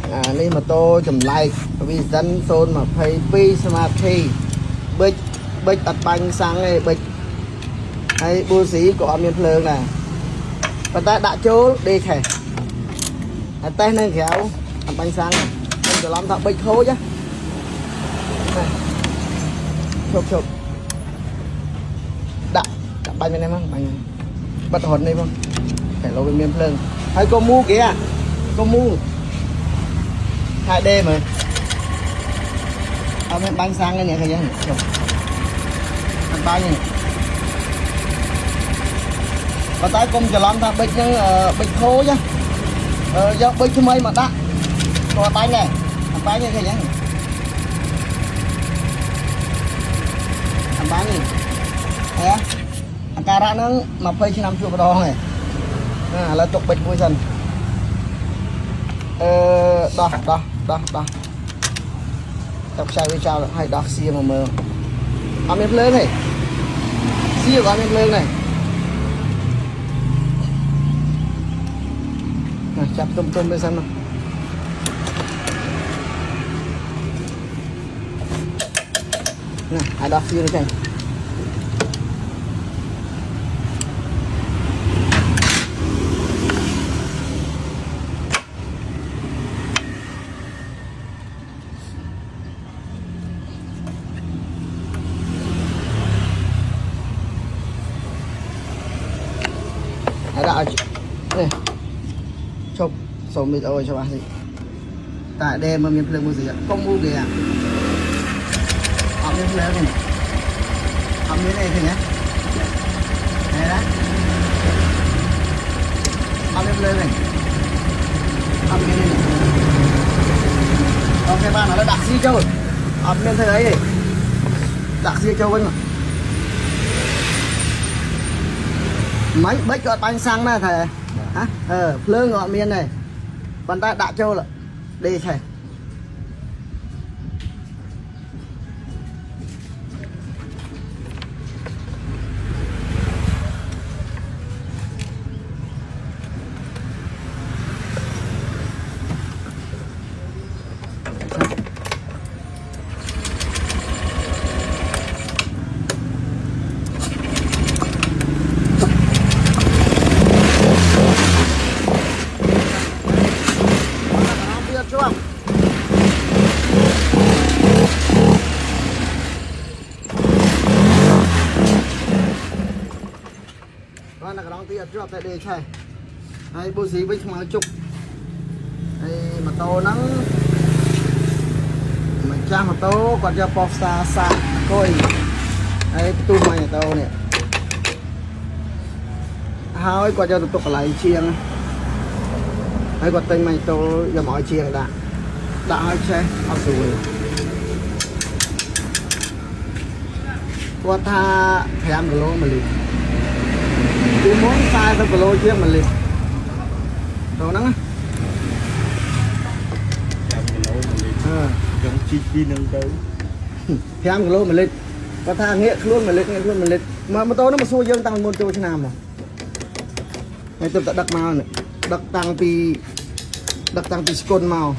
នេះម៉ូតូចម្លែក Vision 022 Smart Key ប៊ិចអត់បាញ់សាំងទេប៊ិចហើយប៊ូស៊ីក៏អត់មានភ្លើងដែរប៉ុន្តែដាក់ចូលដេកហេហើយតេសនៅក្រៅអត់បាញ់សាំងខ្ញុំច្រឡំថាប៊ិចខូចឈប់ដាក់បាញ់នេះមកបាញ់បិទរត់នេះមកតែលោវាមានភ្លើងហើយកុំមូគេកុំមូថែដេមើលអត់មានបាញ់សាំងទេអ្នកឃើញហ្នឹងចុះអត់បាញ់ទេប៉ុន្តែកុំច្រឡំថាប៊ិចហ្នឹងប៊ិចខូចយកប៊ិចថ្មីមកដាក់ក៏បាញ់ដែរអត់បាញ់ទេឃើញហ្នឹងអត់បាញ់ទេអាការៈហ្នឹង20ឆ្នាំជួបម្ដងឯងឥឡូវទុកប៊ិចមួយសិនដោះចាប់ខ្សែវាចោលឲ្យដោះសៀមកមើលអត់មានភ្លើងទេសៀក៏អត់មានភ្លើងដែរចាប់ទុំទៅសិនមកឲ្យដោះសៀនេះចេញដាក់ឲ្យនេះជប់សូមវីដេអូច្បាស់នេះតែដេមកមានភ្លើងមួយស្រីកុំមូគេអត់មានភ្លើងទេអត់មានអីទេណាហេណាអត់មានភ្លើងទេអត់មានទេអូខេបានឥឡូវដាក់ស៊ីចូលអត់មានធ្វើអីទេដាក់ស៊ីចូលវិញមកmấy bích có bánh xăng này thầy hả phơi ngọn miên này bàn tay đã trâu là đi thầy chuông đó là cái đóng tiền trước tại đây chơi hay bố gì với mà chụp hay mà tô nắng mà cha mà tô còn cho bọc xa xa coi hay tu mày tô nè hai còn cho tục lại chiêng hay còn tên mày tôi giờ mọi chiêng đã hơi xe học rồi qua tha thèm lô mà liền tôi muốn sai tôi lô chiêng mà liền đồ nắng giống chi nâng tới thèm lô mà lên qua tha nghĩa luôn mà lên mà tôi nó mà xua dương tăng môn tôi thế nào mà này tôi đã đặt màu này đặt tăng thì skôn màu